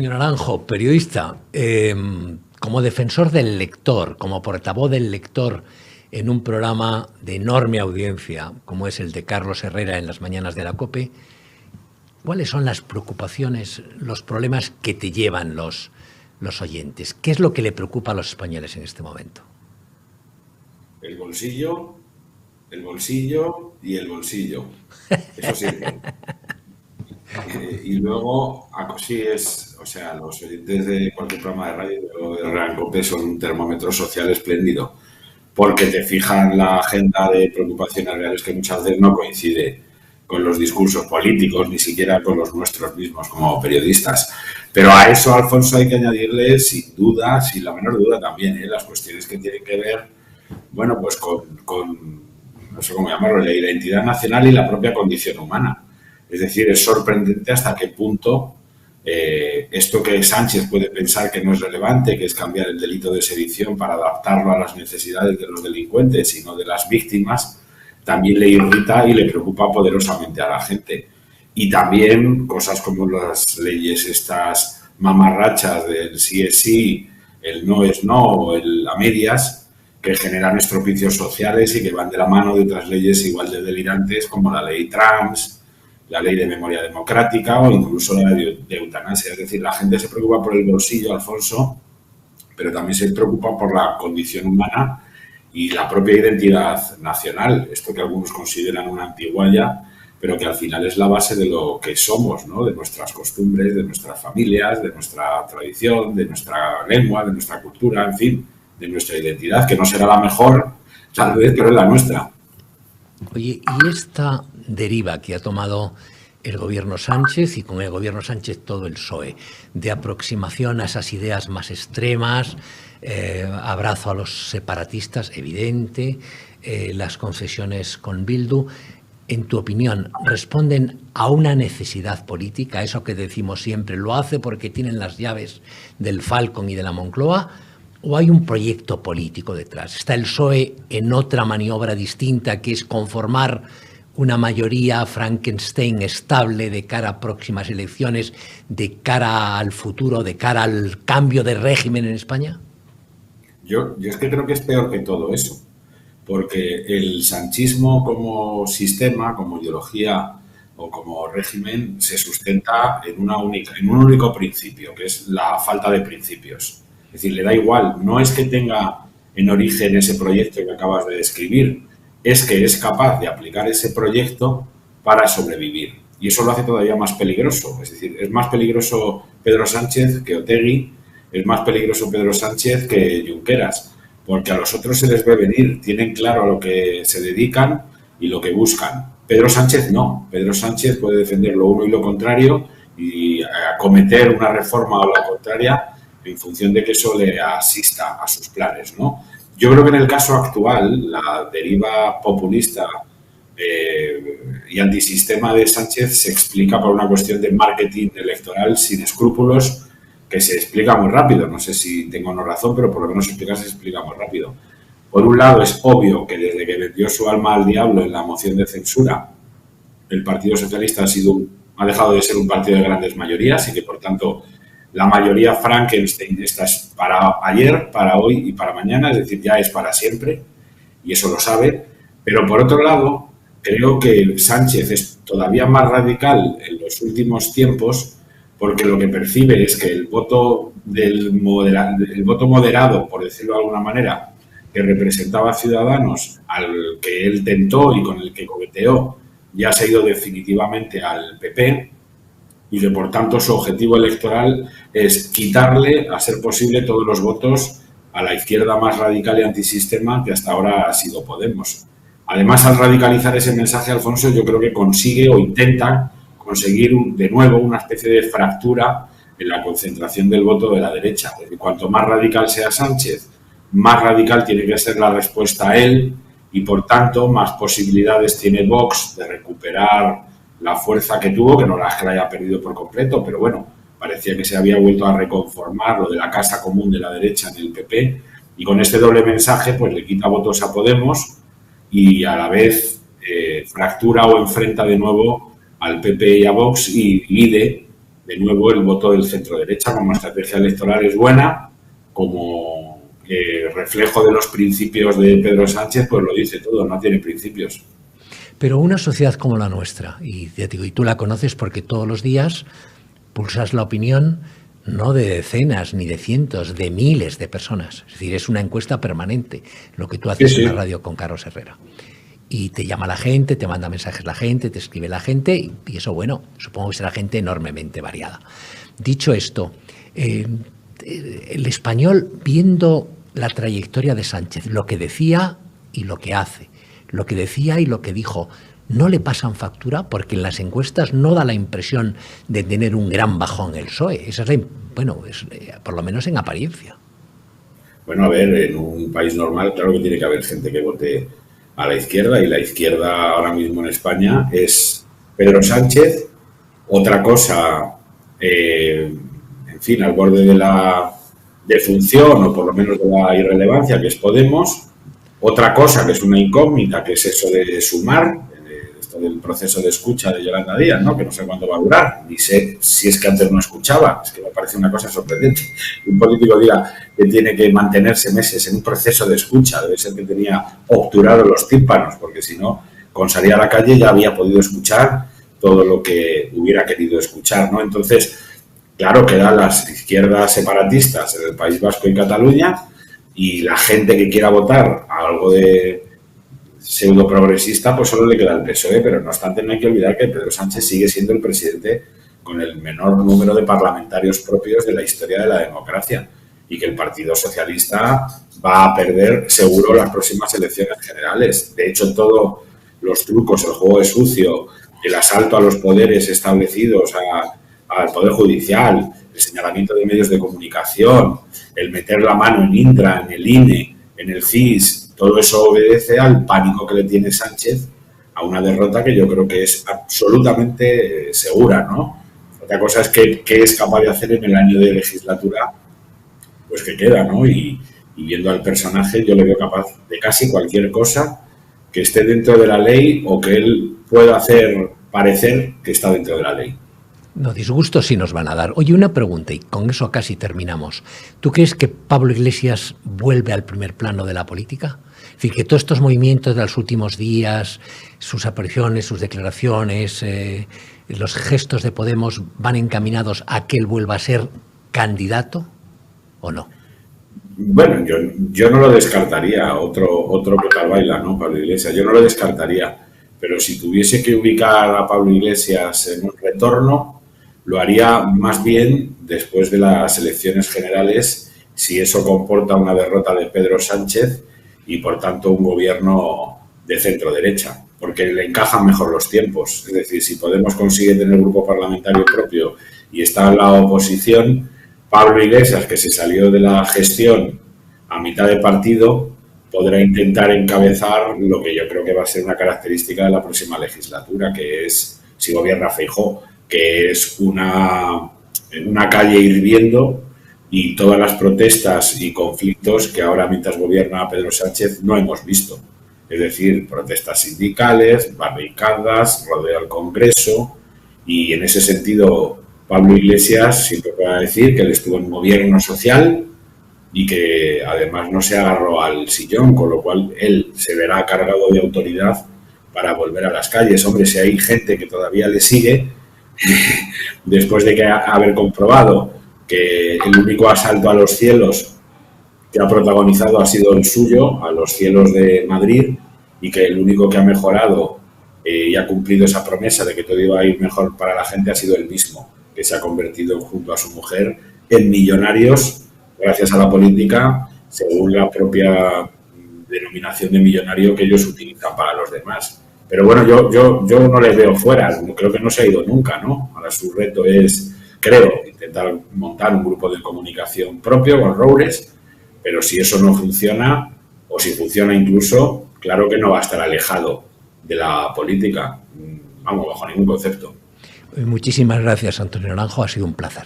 Antonio Naranjo, periodista, como defensor del lector, como portavoz del lector en un programa de enorme audiencia, como es el de Carlos Herrera en las mañanas de la COPE, ¿cuáles son las preocupaciones, los problemas que te llevan los oyentes? ¿Qué es lo que le preocupa a los españoles en este momento? El bolsillo y el bolsillo. Eso sí. Y luego, así es, o sea, los oyentes de cualquier programa de radio o de Gran Cope son un termómetro social espléndido, porque te fijan la agenda de preocupaciones reales que muchas veces no coincide con los discursos políticos, ni siquiera con los nuestros mismos como periodistas. Pero a eso, Alfonso, hay que añadirle, sin duda, sin la menor duda también, las cuestiones que tienen que ver, bueno, pues con no sé cómo llamarlo, la identidad nacional y la propia condición humana. Es decir, es sorprendente hasta qué punto esto que Sánchez puede pensar que no es relevante, que es cambiar el delito de sedición para adaptarlo a las necesidades de los delincuentes y no de las víctimas, también le irrita y le preocupa poderosamente a la gente. Y también cosas como las leyes estas mamarrachas del sí es sí, el no es no o el a medias, que generan estropicios sociales y que van de la mano de otras leyes igual de delirantes como la ley trans, la ley de memoria democrática o incluso la de eutanasia. Es decir, la gente se preocupa por el bolsillo, Alfonso, pero también se preocupa por la condición humana y la propia identidad nacional. Esto que algunos consideran una antigualla, pero que al final es la base de lo que somos, ¿no? De nuestras costumbres, de nuestras familias, de nuestra tradición, de nuestra lengua, de nuestra cultura, en fin, de nuestra identidad, que no será la mejor, tal vez, pero es la nuestra. Oye, y esta deriva que ha tomado el gobierno Sánchez y con el gobierno Sánchez todo el PSOE, de aproximación a esas ideas más extremas, abrazo a los separatistas, evidente, las concesiones con Bildu, en tu opinión, ¿responden a una necesidad política? Eso que decimos siempre, ¿lo hace porque tienen las llaves del Falcon y de la Moncloa? ¿O hay un proyecto político detrás? ¿Está el PSOE en otra maniobra distinta, que es conformar una mayoría Frankenstein estable de cara a próximas elecciones, de cara al futuro, de cara al cambio de régimen en España? Yo es que creo que es peor que todo eso, porque el sanchismo como sistema, como ideología o como régimen se sustenta en un único principio, que es la falta de principios. Es decir, le da igual, no es que tenga en origen ese proyecto que acabas de describir, es que es capaz de aplicar ese proyecto para sobrevivir. Y eso lo hace todavía más peligroso. Es decir, es más peligroso Pedro Sánchez que Otegi, es más peligroso Pedro Sánchez que Junqueras, porque a los otros se les ve venir, tienen claro a lo que se dedican y lo que buscan. Pedro Sánchez no. Pedro Sánchez puede defender lo uno y lo contrario y acometer una reforma o la contraria en función de que eso le asista a sus planes, ¿no? Yo creo que en el caso actual, la deriva populista y antisistema de Sánchez se explica por una cuestión de marketing electoral sin escrúpulos que se explica muy rápido. No sé si tengo o no razón, pero por lo menos se explica muy rápido. Por un lado, es obvio que desde que vendió su alma al diablo en la moción de censura, el Partido Socialista ha dejado de ser un partido de grandes mayorías y que, por tanto, la mayoría Frankenstein está para ayer, para hoy y para mañana, es decir, ya es para siempre, y eso lo sabe. Pero, por otro lado, creo que Sánchez es todavía más radical en los últimos tiempos porque lo que percibe es que el voto moderado, por decirlo de alguna manera, que representaba a Ciudadanos, al que él tentó y con el que coqueteó, ya se ha ido definitivamente al PP, y que, por tanto, su objetivo electoral es quitarle, a ser posible, todos los votos a la izquierda más radical y antisistema que hasta ahora ha sido Podemos. Además, al radicalizar ese mensaje, Alfonso, yo creo que consigue o intenta conseguir de nuevo una especie de fractura en la concentración del voto de la derecha. Es decir, cuanto más radical sea Sánchez, más radical tiene que ser la respuesta a él y, por tanto, más posibilidades tiene Vox de recuperar la fuerza que tuvo, que no la haya perdido por completo, pero bueno, parecía que se había vuelto a reconformar lo de la casa común de la derecha en el PP, y con este doble mensaje pues le quita votos a Podemos y a la vez fractura o enfrenta de nuevo al PP y a Vox y divide de nuevo el voto del centro-derecha como estrategia electoral es buena, como reflejo de los principios de Pedro Sánchez, pues lo dice todo, no tiene principios. Pero una sociedad como la nuestra, y te digo, y tú la conoces porque todos los días pulsas la opinión no de decenas ni de cientos, de miles de personas. Es decir, es una encuesta permanente, lo que tú haces en la radio con Carlos Herrera. Y te llama la gente, te manda mensajes la gente, te escribe la gente, y eso, bueno, supongo que será gente enormemente variada. Dicho esto, el español, viendo la trayectoria de Sánchez, lo que decía y lo que hace, lo que decía y lo que dijo, no le pasan factura, porque en las encuestas no da la impresión de tener un gran bajón el PSOE. Esa es por lo menos en apariencia. Bueno, a ver, en un país normal, claro que tiene que haber gente que vote a la izquierda, y la izquierda ahora mismo en España es Pedro Sánchez, otra cosa, en fin, al borde de la defunción o por lo menos de la irrelevancia, que es Podemos, otra cosa que es una incógnita, que es eso de Sumar, esto del proceso de escucha de Yolanda Díaz, ¿no? Que no sé cuándo va a durar, ni sé si es que antes no escuchaba, es que me parece una cosa sorprendente. Un político diga que tiene que mantenerse meses en un proceso de escucha, debe ser que tenía obturados los tímpanos, porque si no, con salir a la calle ya había podido escuchar todo lo que hubiera querido escuchar, ¿no? Entonces, claro, quedan las izquierdas separatistas en el País Vasco y Cataluña, y la gente que quiera votar a algo de pseudo progresista, pues solo le queda el PSOE, pero no obstante no hay que olvidar que Pedro Sánchez sigue siendo el presidente con el menor número de parlamentarios propios de la historia de la democracia, y que el Partido Socialista va a perder seguro las próximas elecciones generales. De hecho, todos los trucos, el juego de sucio, el asalto a los poderes establecidos, al Poder Judicial, el señalamiento de medios de comunicación, el meter la mano en Indra, en el INE, en el CIS, todo eso obedece al pánico que le tiene Sánchez a una derrota que yo creo que es absolutamente segura, ¿no? Otra cosa es qué es capaz de hacer en el año de legislatura, pues que queda, ¿no? Y viendo al personaje, yo le veo capaz de casi cualquier cosa que esté dentro de la ley o que él pueda hacer parecer que está dentro de la ley. No, disgustos sí nos van a dar. Oye, una pregunta, y con eso casi terminamos. ¿Tú crees que Pablo Iglesias vuelve al primer plano de la política? Es decir, que todos estos movimientos de los últimos días, sus apariciones, sus declaraciones, los gestos de Podemos van encaminados a que él vuelva a ser candidato, ¿o no? Bueno, yo no lo descartaría, otro que tal baila, ¿no? Pablo Iglesias, yo no lo descartaría, pero si tuviese que ubicar a Pablo Iglesias en un retorno, lo haría más bien después de las elecciones generales, si eso comporta una derrota de Pedro Sánchez y, por tanto, un gobierno de centro-derecha, porque le encajan mejor los tiempos. Es decir, si Podemos consigue tener un grupo parlamentario propio y está en la oposición, Pablo Iglesias, que se salió de la gestión a mitad de partido, podrá intentar encabezar lo que yo creo que va a ser una característica de la próxima legislatura, que es, si gobierna Feijóo, que es una calle hirviendo y todas las protestas y conflictos que ahora, mientras gobierna Pedro Sánchez, no hemos visto. Es decir, protestas sindicales, barricadas, rodeo al Congreso, y en ese sentido Pablo Iglesias siempre va a decir que él estuvo en gobierno social y que además no se agarró al sillón, con lo cual él se verá cargado de autoridad para volver a las calles. Hombre, si hay gente que todavía le sigue, después de que haber comprobado que el único asalto a los cielos que ha protagonizado ha sido el suyo, a los cielos de Madrid, y que el único que ha mejorado y ha cumplido esa promesa de que todo iba a ir mejor para la gente ha sido él mismo, que se ha convertido junto a su mujer en millonarios gracias a la política, según la propia denominación de millonario que ellos utilizan para los demás. Pero bueno, yo no les veo fuera, creo que no se ha ido nunca, ¿no? Ahora su reto es, creo, intentar montar un grupo de comunicación propio con Roures, pero si eso no funciona, o si funciona incluso, claro que no va a estar alejado de la política, vamos, bajo ningún concepto. Muchísimas gracias, Antonio Naranjo, ha sido un placer.